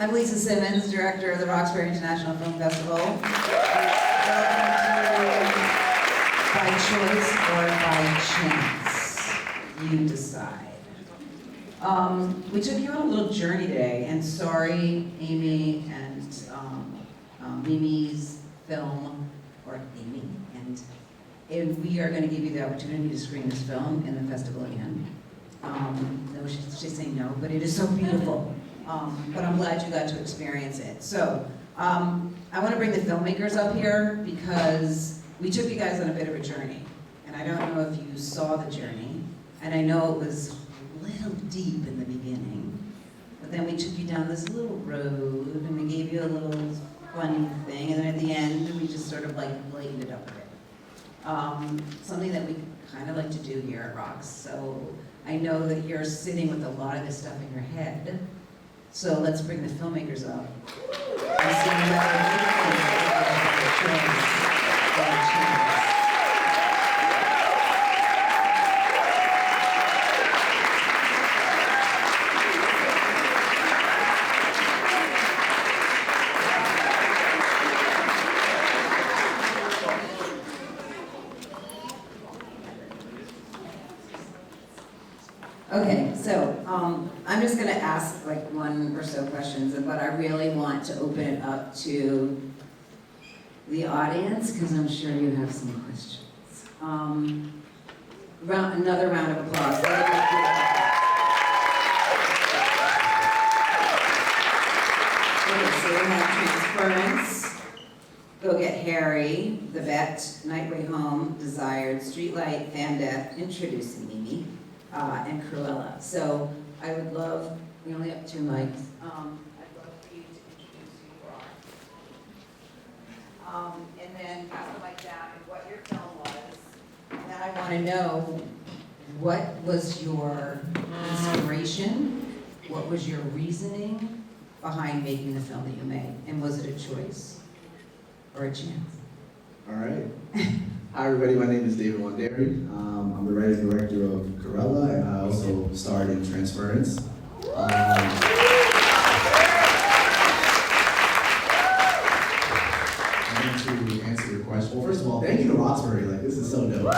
I'm Lisa Simmons, director of the Roxbury International Film Festival. Welcome to By Choice or By Chance. You decide. We took you on a little journey today, and sorry, Amy and Mimi's film, or Amy, and we are going to give you the opportunity to screen this film in the festival again. No, she's saying no, but it is so beautiful. But I'm glad you got to experience it. So, I want to bring the filmmakers up here because we took you guys on a bit of a journey. And I don't know if you saw the journey, and I know it was a little deep in the beginning, but then we took you down this little road, and we gave you a little funny thing, and then at the end, we just sort of like lightened it up a bit. Something that we kind of like to do here at Rox. So I know that you're sitting with a lot of this stuff in your head. So let's bring the filmmakers up and see Okay, so I'm just going to ask like one or so questions, but I really want to open it up to the audience because I'm sure you have some questions. Another round of applause. Okay, so we have Transference, Go Get Harry, The Bet, Night Way Home, Desired, Streetlight, Fan Death, Introducing Mimi. And Cruella. So I would love, we only have 2 mics. I'd love for you to introduce who you are. And then pass the mic down and what your film was. And then I want to know, what was your inspiration? What was your reasoning behind making the film that you made? And was it a choice or a chance? All right. Hi everybody, my name is David Wanderi. I'm the writer and director of Cruella, and I also starred in Transference. To answer your question, well, first of all, thank you to Roxbury. Like, this is so dope.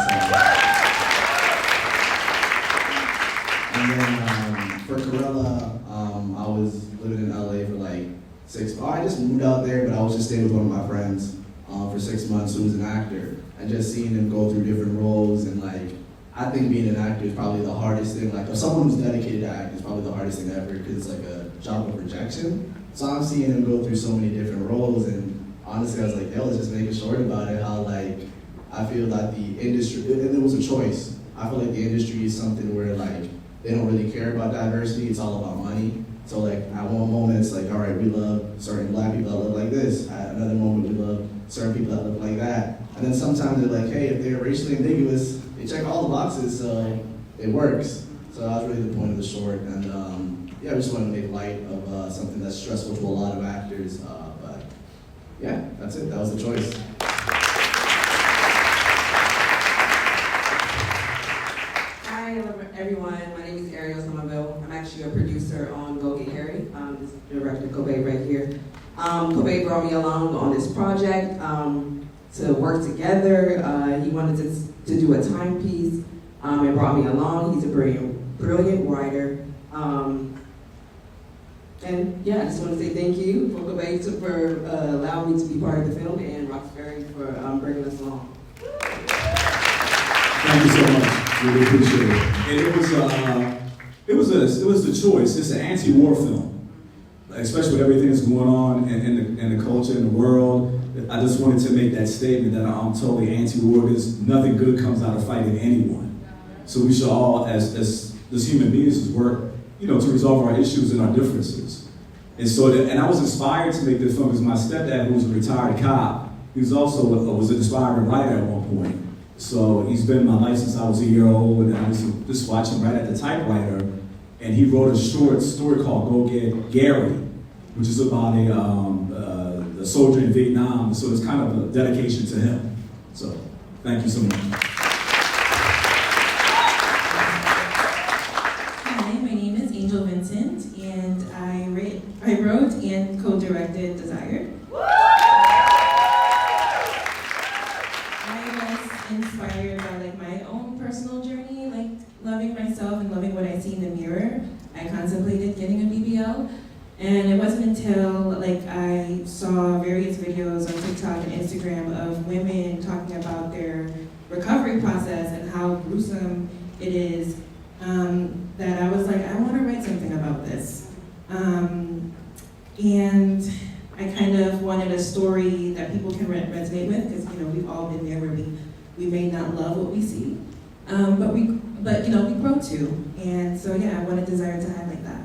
And then for Cruella, I was living in LA for like 6 months. I just moved out there, but I was just staying with one of my friends for 6 months who was an actor. And just seeing him go through different roles, and like, I think being an actor is probably the hardest thing. Like, if someone who's dedicated to act is probably the hardest thing ever, because it's like a job of rejection. So I'm seeing him go through so many different roles, and honestly, I was like, let's just make a short about it. How like, I feel that the industry, and it was a choice. I feel like the industry is something where like, they don't really care about diversity. It's all about money. So like, at one moment it's like, all right, we love certain black people that look like this. At another moment we love certain people that look like that. And then sometimes they're like, hey, if they're racially ambiguous, they check all the boxes, so it works. So that was really the point of the short. And yeah, I just wanted to make light of something that's stressful to a lot of actors. But yeah, that's it. That was the choice. Hi everyone, my name is Ariel Somerville. I'm actually a producer on Go Get Harry. This director Kobié right here. Kobié brought me along on this project to work together. He wanted to do a timepiece and brought me along. He's a brilliant writer. And yeah, I just want to say thank you for Kobié for allowing me to be part of the film, and Roxbury for bringing us along. Thank you so much. Really appreciate it. And it was the choice. It's an anti-war film, especially with everything that's going on in the culture, in the world. I just wanted to make that statement that I'm totally anti-war, because nothing good comes out of fighting anyone. So we should all, as human beings, work, to resolve our issues and our differences. And so, and I was inspired to make this film because my stepdad, who was a retired cop, he was also was an aspiring writer at one point. So he's been in my life since I was a year old, and I was just watching right at the typewriter, and he wrote a short story called Go Get Gary, which is about a soldier in Vietnam. So it's kind of a dedication to him. So thank you so much. Hi, my name is Angel Vincent, and I wrote and co-directed Desired. I was inspired by like my own personal journey, like loving myself and loving what I see in the mirror. I contemplated getting a BBL, and it wasn't until like I saw various videos on TikTok and Instagram of women talking about their recovery process and how gruesome it is, that I was like, I want to write something about this. And I kind of wanted a story that people can resonate with, because we've all been there where we may not love what we see, but we grow too. And so yeah, I wanted Desire to highlight that.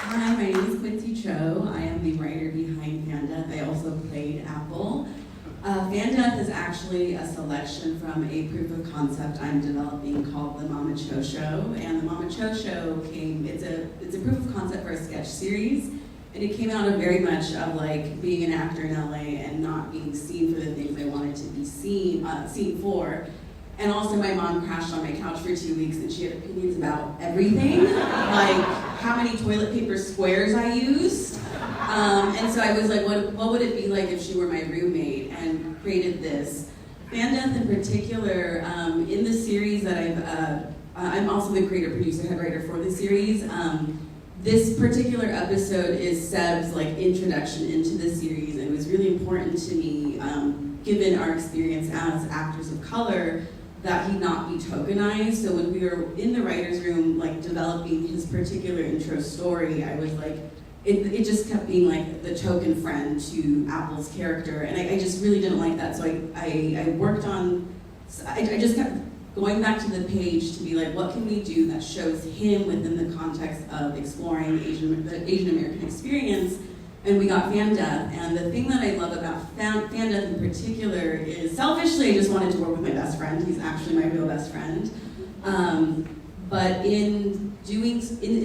Hi, my name is Quincy Cho. I am the writer behind Fan Death. I also played Apple. Fan Death is actually a selection from a proof of concept I'm developing called the Mama Cho Show. And the Mama Cho Show it's a proof of concept for a sketch series. And it came out of very much of like being an actor in LA and not being seen for the things I wanted to be seen for. And also my mom crashed on my couch for 2 weeks and she had opinions about everything, like how many toilet paper squares I used. And so I was like, what would it be like if she were my roommate, and created this. Fan Death in particular, in the series that I'm also the creator, producer, head writer for the series. This particular episode is Seb's like introduction into the series, and it was really important to me, given our experience as actors of color, that he not be tokenized. So when we were in the writer's room, like developing his particular intro story, I was like, it just kept being like the token friend to Apple's character, and I just really didn't like that. So I worked on, I just kept going back to the page to be like, what can we do that shows him within the context of exploring the Asian American experience? And we got Fan Death, and the thing that I love about Fan Death in particular is, selfishly, I just wanted to work with my best friend. He's actually my real best friend. But in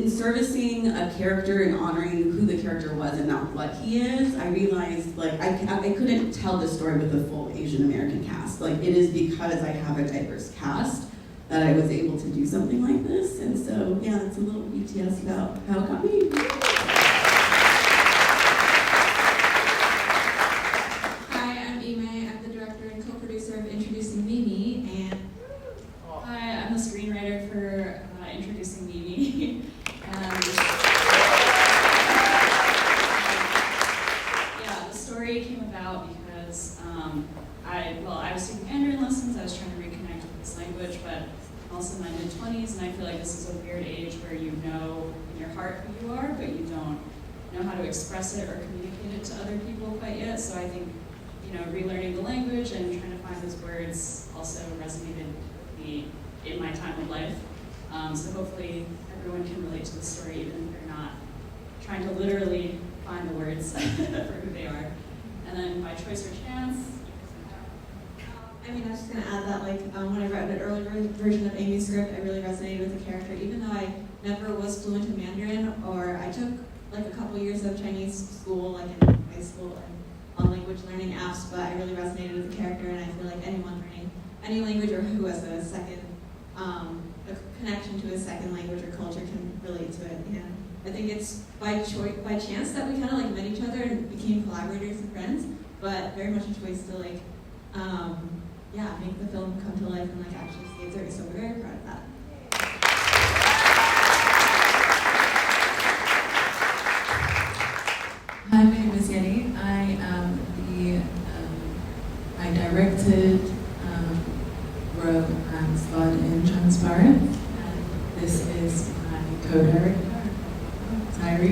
servicing a character and honoring who the character was and not what he is, I realized like I couldn't tell this story with a full Asian American cast. Like, it is because I have a diverse cast that I was able to do something like this. And so yeah, that's a little BTS about how it got me. I'm the screenwriter for Introducing Mimi. Yeah, the story came about because I was taking Mandarin lessons. I was trying to reconnect with this language, but also in my mid-20s, and I feel like this is a weird age where you know in your heart who you are, but you don't know how to express it or communicate it to other people quite yet. So I think, relearning the language and trying to find those words also resonated with me in my time of life. So hopefully everyone can relate to the story, even if they're not trying to literally find the words for who they are. And then by choice or chance. I was just going to add that, when I read an earlier version of Amy's script, I really resonated with the character, even though I never was fluent in Mandarin, or I took a couple years of Chinese school, in high school, and on language learning apps, but I really resonated with the character, and I feel like anyone learning any language or who has a second, a connection to a second language or culture can relate to it. And I think it's by chance that we kind of met each other and became collaborators and friends, but very much a choice to make the film come to life and actually see it through. So we're very proud of that. Hi, my name is Yenny. I directed, wrote, and starred in Transference. And this is my co-director, Tyri.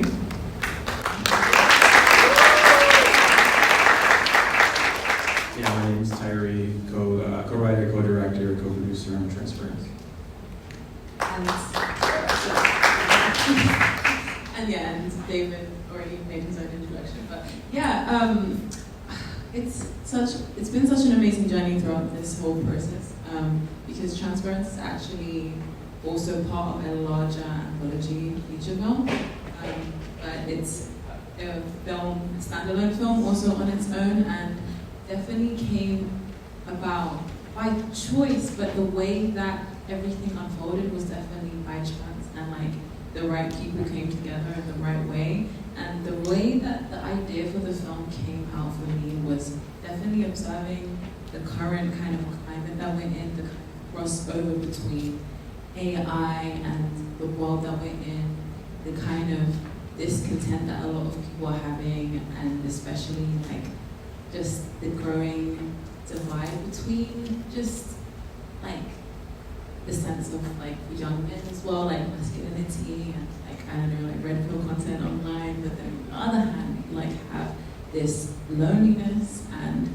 Yeah, my name is Tyri, co-writer, co-director, co-producer on Transference. And David already made his own introduction, but it's been such an amazing journey throughout this whole process, because Transference is actually also part of a larger anthology feature film, but it's a standalone film also on its own, and definitely came about by choice, but the way that everything unfolded was definitely by chance, and the right people came together in the right way. And the way that the idea for the film came out for me was definitely observing the current kind of climate that we're in, the kind of crossover between AI and the world that we're in, the kind of discontent that a lot of people are having, and especially like just the growing divide between just like the sense of like young men as well, like masculinity and like, I don't know, like red pill content online, but then on the other hand, you like have this loneliness and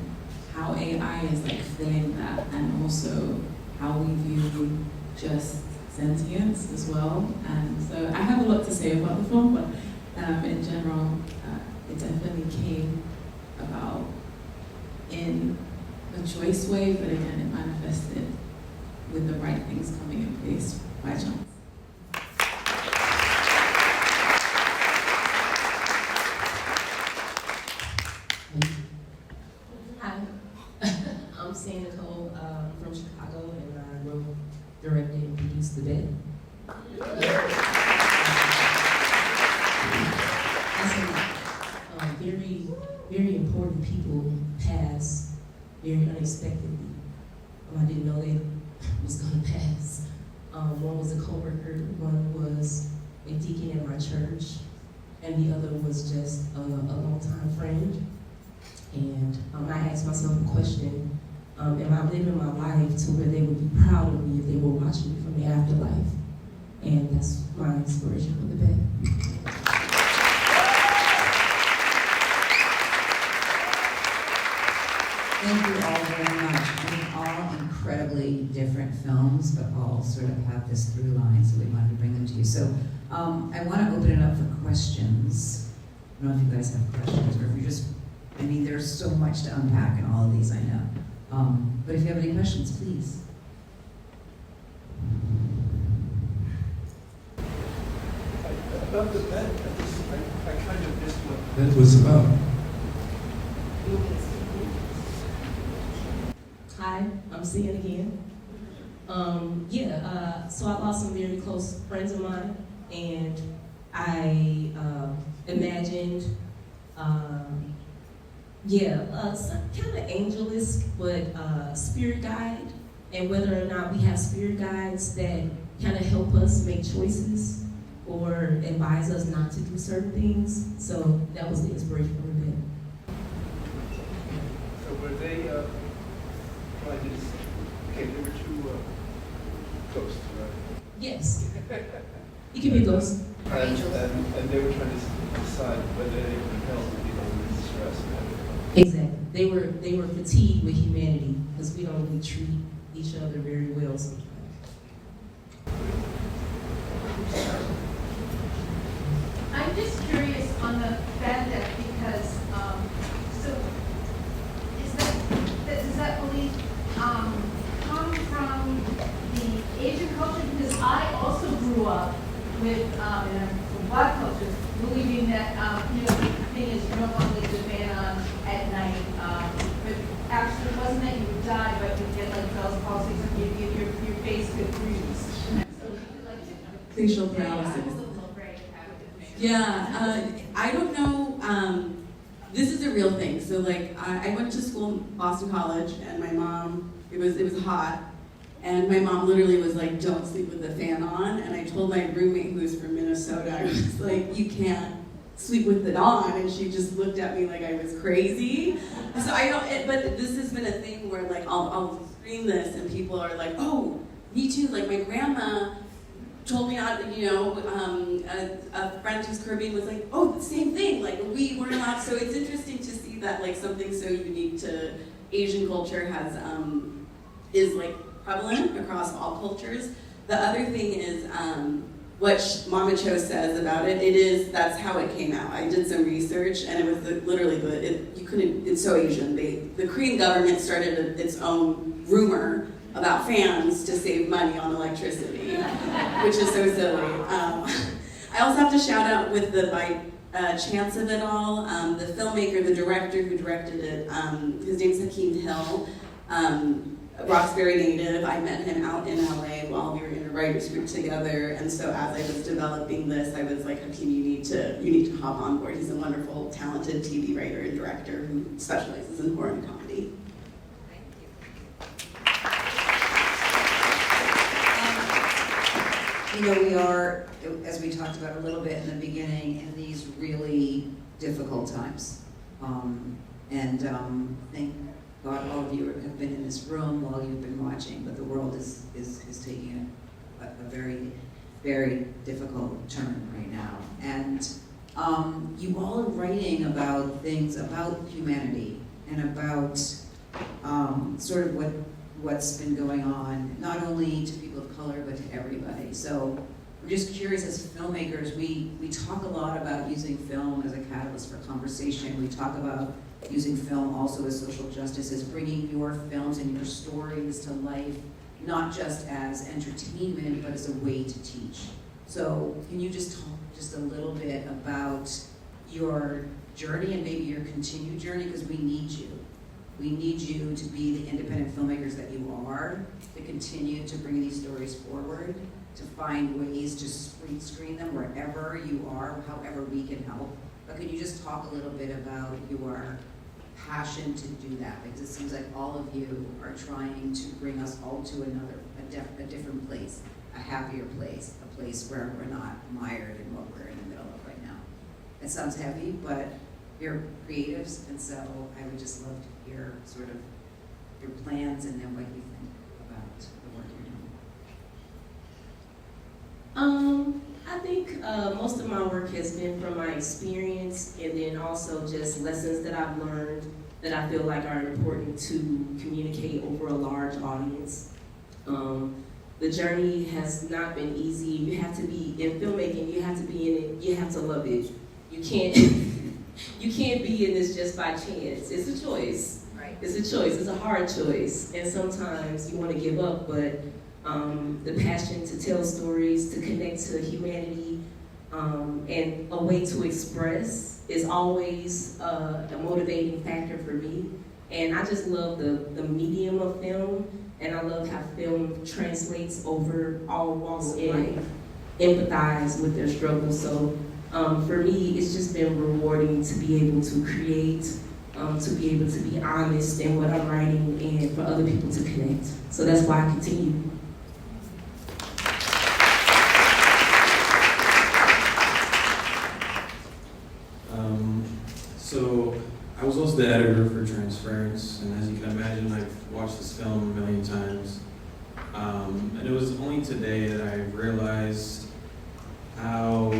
how AI is like filling that, and also how we view just sentience as well. And so I have a lot to say about the film, but in general, it definitely came about in a choice way, but again, it manifested with the right things coming in place by chance. Hi, I'm Nicole from Chicago, and I wrote, directed, and produced the bit. Very, very important people pass very unexpectedly. I didn't know they was gonna pass. One was a coworker, one was a deacon in my church, and the other was just a longtime friend. And I asked myself a question, am I living my life to where they would be proud of me if they were watching me from the afterlife? And that's my inspiration for the bit. Thank you all very much. I mean, all incredibly different films, but all sort of have this through line, so we wanted to bring them to you. So I want to open it up for questions. I don't know if you guys have questions, or if you just, I mean, there's so much to unpack in all of these, I know. But if you have any questions, please. About the bed, I kind of missed what that was about. Hi, I'm seeing again. So I lost some very close friends of mine, and I imagined, some kind of angelisk, but spirit guide, and whether or not we have spirit guides that kind of help us make choices or advise us not to do certain things. So that was the inspiration for the bit. So were they, they were two ghosts, right? Yes. You can be a ghost. And they were trying to decide whether they could help the people in distress. Exactly. They were fatigued with humanity because we don't really treat each other very well sometimes. I'm just curious on the bandit because does that belief come from the Asian culture? Because I also grew up with in a Black culture believing that the thing is you don't want to leave the fan on at night, but actually it wasn't that you would die, but you'd get like Bell's palsy, so your face could freeze. Facial paralysis. Yeah, I don't know. This is a real thing. So like, I went to school in Boston College, and my mom, it was hot, and my mom literally was like, "Don't sleep with the fan on." And I told my roommate, who was from Minnesota, I was like, "You can't sleep with it on," and she just looked at me like I was crazy. So I don't. But this has been a thing where like I'll scream this, and people are like, "Oh, me too." Like my grandma told me not, a friend who's Caribbean was like, "Oh, the same thing, like we weren't allowed." So it's interesting to see that like something so unique to Asian culture has, is like prevalent across all cultures. The other thing is, what Mama Cho says about it, that's how it came out. I did some research, and it was literally, it's so Asian. The Korean government started its own rumor about fans to save money on electricity, which is so silly. I also have to shout out with by chance of it all, the filmmaker, the director who directed it, his name's Hakeem Hill. Roxbury native. I met him out in LA while we were in a writers group together, and so as I was developing this, I was like, Hakeem, you need to hop on board. He's a wonderful, talented TV writer and director who specializes in horror and comedy. You know, we are, as we talked about a little bit in the beginning, in these really difficult times. Thank God all of you have been in this room while you've been watching, but the world is taking a very, very difficult turn right now. And you all are writing about things about humanity and about sort of what's been going on, not only to people of color, but to everybody. So I'm just curious, as filmmakers, we talk a lot about using film as a catalyst for conversation. We talk about using film also as social justice, as bringing your films and your stories to life, not just as entertainment, but as a way to teach. So can you just talk just a little bit about your journey and maybe your continued journey, because we need you. We need you to be the independent filmmakers that you are, to continue to bring these stories forward, to find ways to screen them wherever you are, however we can help. But can you just talk a little bit about your passion to do that? Because it seems like all of you are trying to bring us all to a different place, a happier place, a place where we're not mired in what we're in the middle of right now. It sounds heavy, but you're creatives, and so I would just love to hear sort of your plans and then what you think about the work you're doing. I think most of my work has been from my experience, and then also just lessons that I've learned that I feel like are important to communicate over a large audience. The journey has not been easy. You have to be in filmmaking. You have to be in it. You have to love it. You can't. You can't be in this just by chance. It's a choice. Right. It's a choice. It's a hard choice, and sometimes you want to give up, but the passion to tell stories, to connect to humanity, and a way to express is always a motivating factor for me. And I just love the medium of film, and I love how film translates over all walks and empathize with their struggles. So for me, it's just been rewarding to be able to create, to be able to be honest in what I'm writing, and for other people to connect. So that's why I continue. So I was also the editor for Transference, and as you can imagine, I've watched this film a million times. And it was only today that I realized how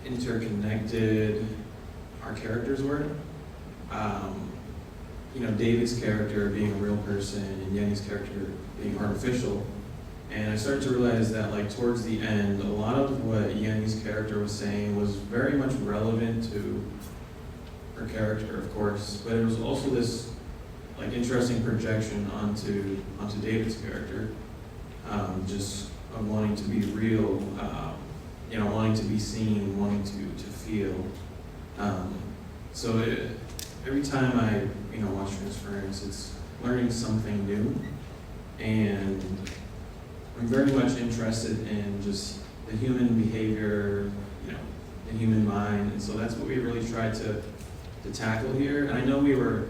interconnected our characters were. You know, David's character being a real person and Yenny's character being artificial. And I started to realize that, like, towards the end, a lot of what Yenny's character was saying was very much relevant to her character, of course, but it was also this, like, interesting projection onto David's character, just of wanting to be real, you know, wanting to be seen, wanting to feel. So every time I, you know, watch Transference, it's learning something new, and I'm very much interested in just the human behavior, you know, the human mind, and so that's what we really tried to tackle here. And I know we were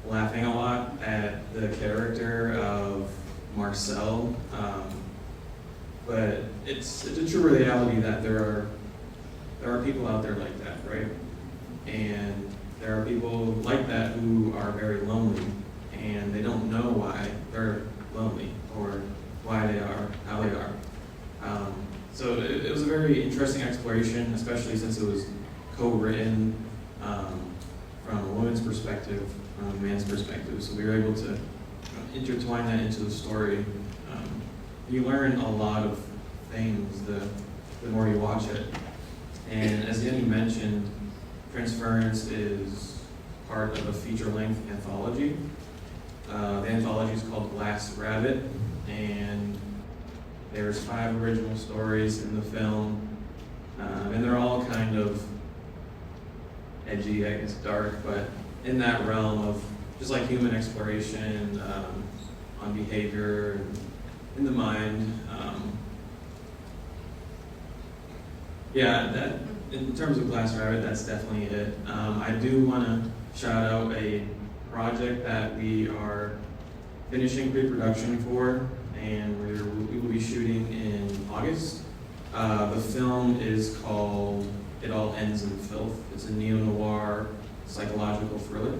laughing a lot at the character of Marcel, but it's a true reality that there are people out there like that, right? And there are people like that who are very lonely, and they don't know why they're lonely or why they are how they are. So it was a very interesting exploration, especially since it was co-written from a woman's perspective, from a man's perspective. So we were able to intertwine that into the story. You learn a lot of things the more you watch it. And as Yenny mentioned, Transference is part of a feature-length anthology. The anthology is called Glass Rabbit, and there's 5 original stories in the film, and they're all kind of edgy, I guess dark, but in that realm of just like human exploration, on behavior in the mind. Yeah, that in terms of Glass Rabbit, that's definitely it. I do want to shout out a project that we are finishing pre-production for, and we will be shooting in August. The film is called It All Ends in Filth. It's a neo-noir psychological thriller.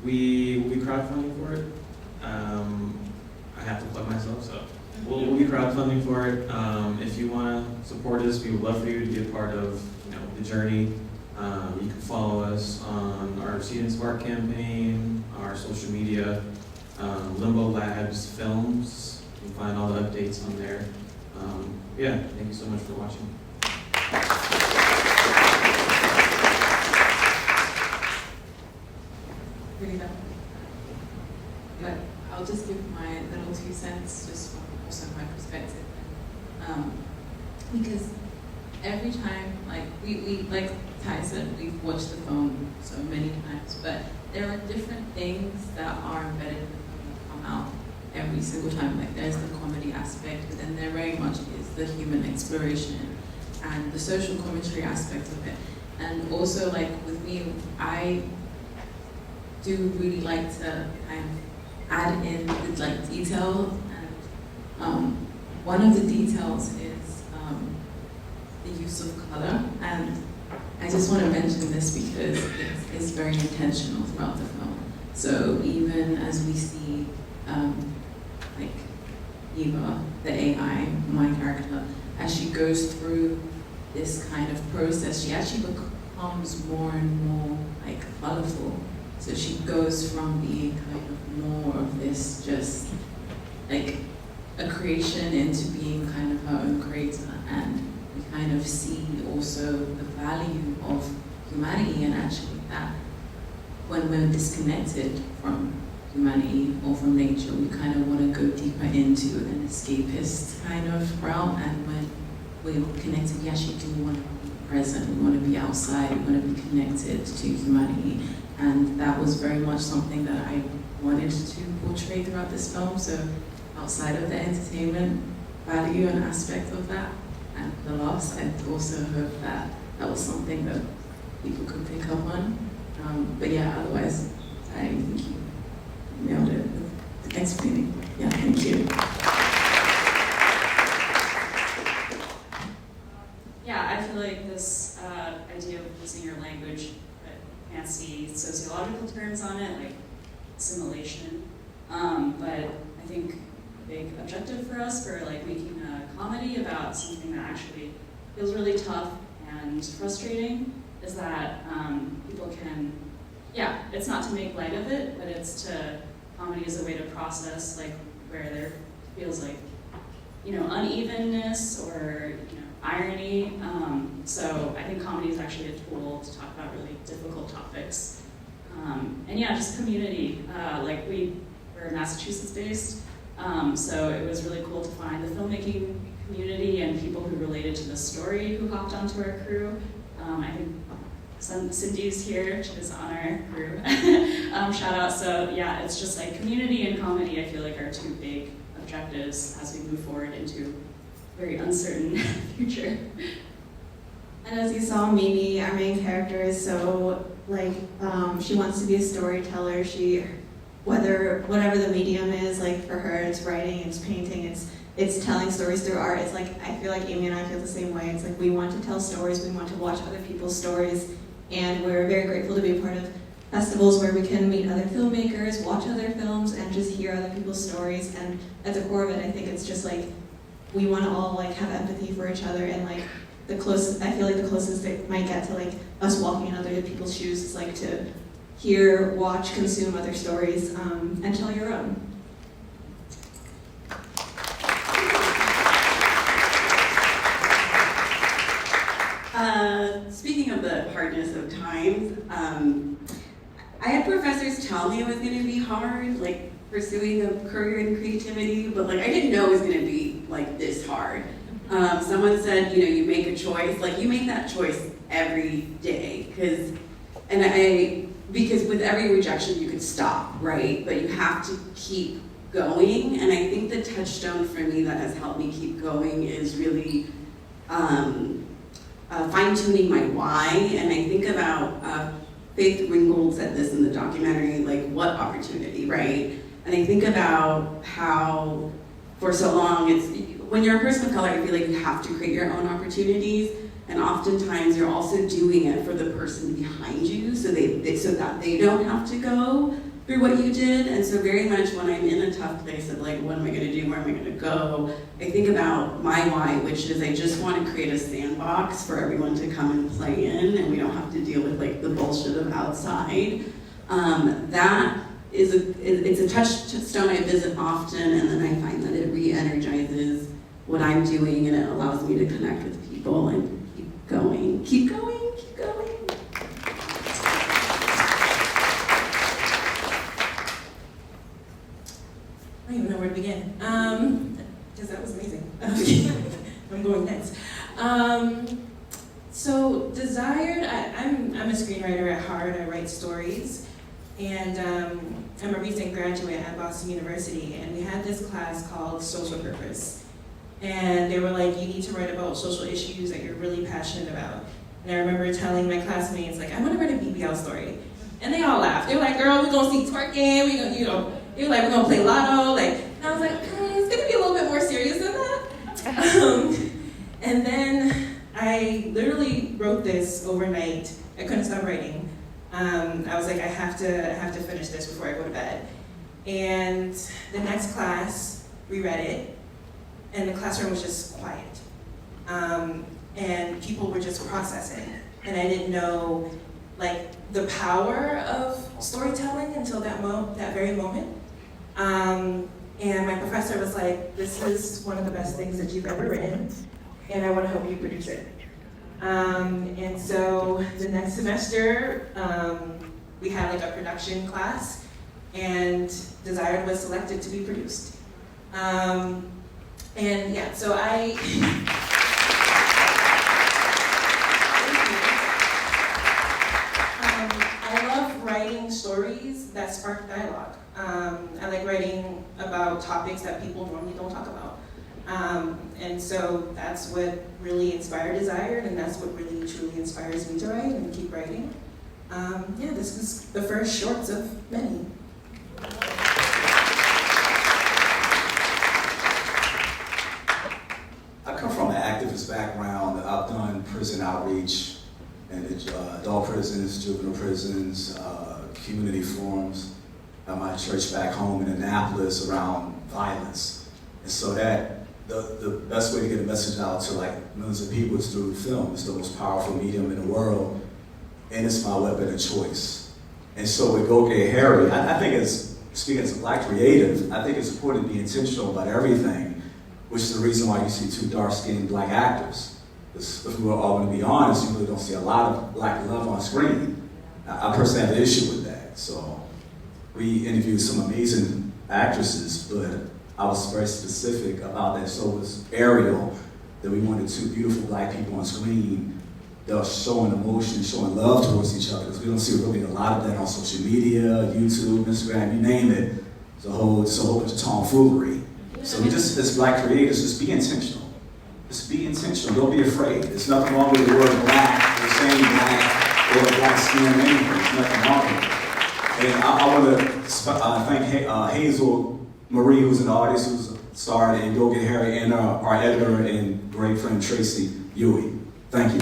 We will be crowdfunding for it. I have to plug myself, so we'll be crowdfunding for it. If you want to support us, we would love for you to be a part of the journey. You can follow us on our Seed and Spark campaign, our social media, Limbo Labs Films. You can find all the updates on there. Yeah, thank you so much for watching. Really bad. But I'll just give my little 2 cents, just from also my perspective. Because every time, like we like Ty said, we've watched the film so many times, but there are different things that are embedded in the film that come out every single time. Like there's the comedy aspect, but then there very much is the human exploration and the social commentary aspect of it. And also, like with me, I do really like to kind of add in with like detail, and one of the details is the use of color, and I just want to mention this because it's very intentional throughout the film. So even as we see like Eva, the AI, my character, as she goes through this kind of process, she actually becomes more and more like colorful. So she goes from being kind of more of this just like a creation into being kind of her own creator, and we kind of see also the value of humanity, and actually that when we're disconnected from humanity or from nature, we kind of want to go deeper into an escapist kind of route, and when we're connected, we actually do want to be present, we want to be outside, we want to be connected to humanity. And that was very much something that I wanted to portray throughout this film. So outside of the entertainment value and aspect of that and the loss, I also hope that that was something that people could pick up on. But yeah, otherwise, I think you nailed it with explaining. Yeah, thank you. Yeah, I feel like this idea of using your language, fancy sociological terms on it, like assimilation. But I think a big objective for us for like making a comedy about something that actually feels really tough and frustrating is that people can, it's not to make light of it, but it's to, comedy is a way to process like where there feels like, unevenness or, irony. So I think comedy is actually a tool to talk about really difficult topics. And just community. Like we're Massachusetts based, so it was really cool to find the filmmaking community and people who related to the story who hopped onto our crew. I think Cindy's here, she's on our crew. Shout out. So it's just like community and comedy, I feel like are 2 big objectives as we move forward into very uncertain future. And as you saw, Mimi, our main character, is so like she wants to be a storyteller. Whatever the medium is, like for her, it's writing, it's painting, it's telling stories through art. It's like I feel like Amy and I feel the same way. It's like we want to tell stories, we want to watch other people's stories, and we're very grateful to be a part of festivals where we can meet other filmmakers, watch other films, and just hear other people's stories. And at the core of it, I think it's just like we want to all like have empathy for each other, and like I feel like the closest it might get to like us walking in other people's shoes is like to hear, watch, consume other stories, and tell your own. Speaking of the hardness of times, I had professors tell me it was going to be hard, like pursuing a career in creativity, but like I didn't know it was going to be like this hard. Someone said, you make a choice, like you make that choice every day, and I because with every rejection you could stop, right? But you have to keep going. And I think the touchstone for me that has helped me keep going is really fine-tuning my why. And I think about Faith Ringgold said this in the documentary, like, what opportunity, right? And I think about how for so long, when you're a person of color, I feel like you have to create your own opportunities, and oftentimes you're also doing it for the person behind you, so that they don't have to go through what you did. And so very much when I'm in a tough place of like, what am I gonna do, where am I gonna go, I think about my why, which is I just want to create a sandbox for everyone to come and play in, and we don't have to deal with like the bullshit of outside. That is it's a touchstone I visit often, and then I find that it re-energizes what I'm doing, and it allows me to connect with people and keep going, keep going, keep going. I don't even know where to begin, because that was amazing. I'm going next. So Desired, I'm a screenwriter at heart. I write stories, and I'm a recent graduate at Boston University, and we had this class called Social Purpose. And they were like, you need to write about social issues that you're really passionate about. And I remember telling my classmates, like, I want to write a BBL story. And they all laughed. They were like, girl, we're going to see twerking, we're going to, they were like, we're going to play lotto. Like, and I was like, it's going to be a little bit more serious than that. And then I literally wrote this overnight. I couldn't stop writing. I was like, I have to finish this before I go to bed. And the next class, we read it, and the classroom was just quiet. And people were just processing. And I didn't know, like, the power of storytelling until that very moment. And my professor was like, this is one of the best things that you've ever written, and I want to help you produce it. And so the next semester, we had like a production class, and Desired was selected to be produced. And yeah, so I love writing stories that spark dialogue. I like writing about topics that people normally don't talk about. And so that's what really inspired Desired, and that's what really truly inspires me to write and keep writing. Yeah, this is the first shorts of many. I come from an activist background. I've done prison outreach in adult prisons, juvenile prisons, community forums at my church back home in Annapolis around violence. And so that the best way to get a message out to like millions of people is through film. It's the most powerful medium in the world, and it's my weapon of choice. And so with Go Get Harry, I think it's, speaking as a Black creative, I think it's important to be intentional about everything, which is the reason why you see two dark-skinned Black actors. Because if we were all going to be honest, you really don't see a lot of Black love on screen. I personally have an issue with that. So we interviewed some amazing actresses, but I was very specific about that. So was Ariel, that we wanted two beautiful Black people on screen that are showing emotion, showing love towards each other. Because we don't see really a lot of that on social media, YouTube, Instagram, you name it. It's a whole bunch of tomfoolery. So we just, as Black creators, just be intentional. Just be intentional, don't be afraid. There's nothing wrong with the word Black, or saying Black, or Black skin, anything. There's nothing wrong with it. And I want to thank Hazel Marie, who's in the audience, who's starred in Go Get Harry, and our editor and great friend Tracy Ewing. Thank you.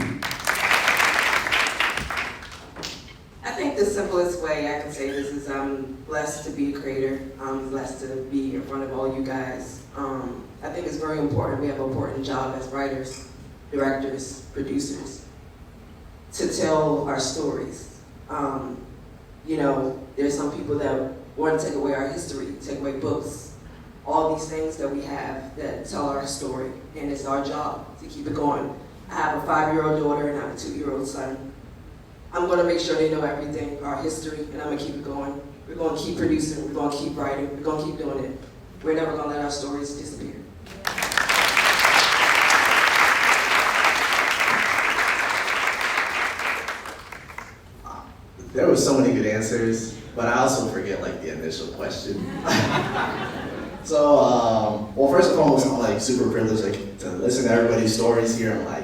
I think the simplest way I can say this is I'm blessed to be a creator. I'm blessed to be in front of all you guys. I think it's very important. We have an important job as writers, directors, producers, to tell our stories. You know, there's some people that want to take away our history, take away books, all these things that we have that tell our story, and it's our job to keep it going. I have a 5-year-old daughter and I have a 2-year-old son. I'm going to make sure they know everything, our history, and I'm going to keep it going. We're going to keep producing, we're going to keep writing, we're going to keep doing it. We're never going to let our stories disappear. there were so many good answers, but I also forget like the initial question. So, well, first and foremost, I'm like super privileged like to listen to everybody's stories here. I'm like,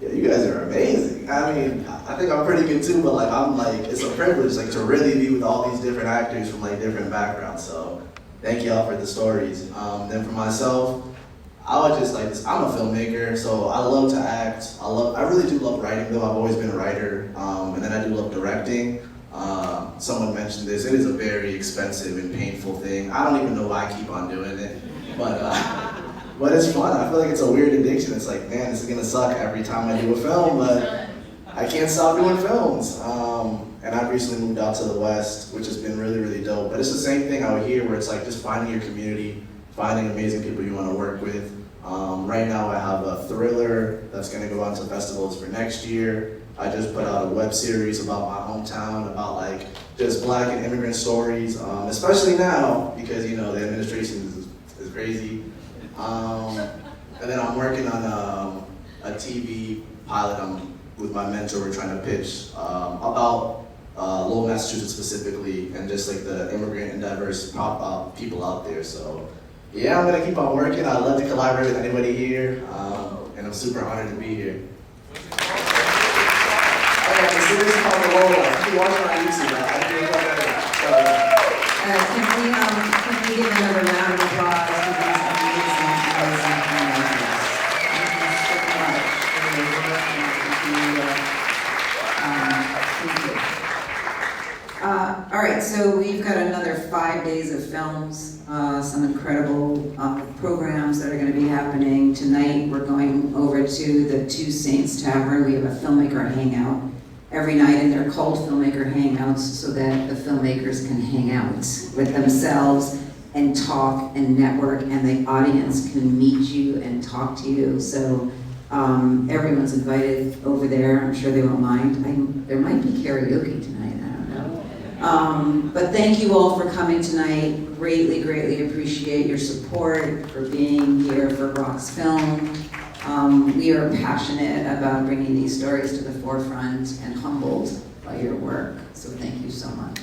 yeah, you guys are amazing. I mean, I think I'm pretty good too, but like I'm like, it's a privilege like to really be with all these different actors from like different backgrounds. So, thank y'all for the stories. Then for myself, I would just like, I'm a filmmaker, so I love to act. I really do love writing though. I've always been a writer, and then I do love directing. Someone mentioned this. It is a very expensive and painful thing. I don't even know why I keep on doing it, but it's fun. I feel like it's a weird addiction. It's like, man, this is gonna suck every time I do a film, but I can't stop doing films. And I've recently moved out to the West, which has been really, really dope. But it's the same thing out here where it's like just finding your community, finding amazing people you want to work with. Right now I have a thriller that's going to go on to festivals for next year. I just put out a web series about my hometown, about like just Black and immigrant stories, especially now because you know the administration is crazy. And then I'm working on a TV pilot with my mentor. We're trying to pitch about Lowell, Massachusetts specifically, and just like the immigrant and diverse people out there. So yeah, I'm gonna keep on working. I'd love to collaborate with anybody here, and I'm super honored to be here. The series called The Lowell. If you watch it on YouTube, I do love that. Can we give another round of applause to these amazing filmmakers? All right, so we've got another 5 days of films, some incredible programs that are going to be happening. Tonight we're going over to the Two Saints Tavern. We have a filmmaker hangout every night, and they're called filmmaker hangouts so that the filmmakers can hang out with themselves and talk and network, and the audience can meet you and talk to you. So everyone's invited over there. I'm sure they won't mind. There might be karaoke tonight. I don't know. But thank you all for coming tonight. Greatly, greatly appreciate your support, for being here for ROXFILM. We are passionate about bringing these stories to the forefront and humbled by your work. So thank you so much.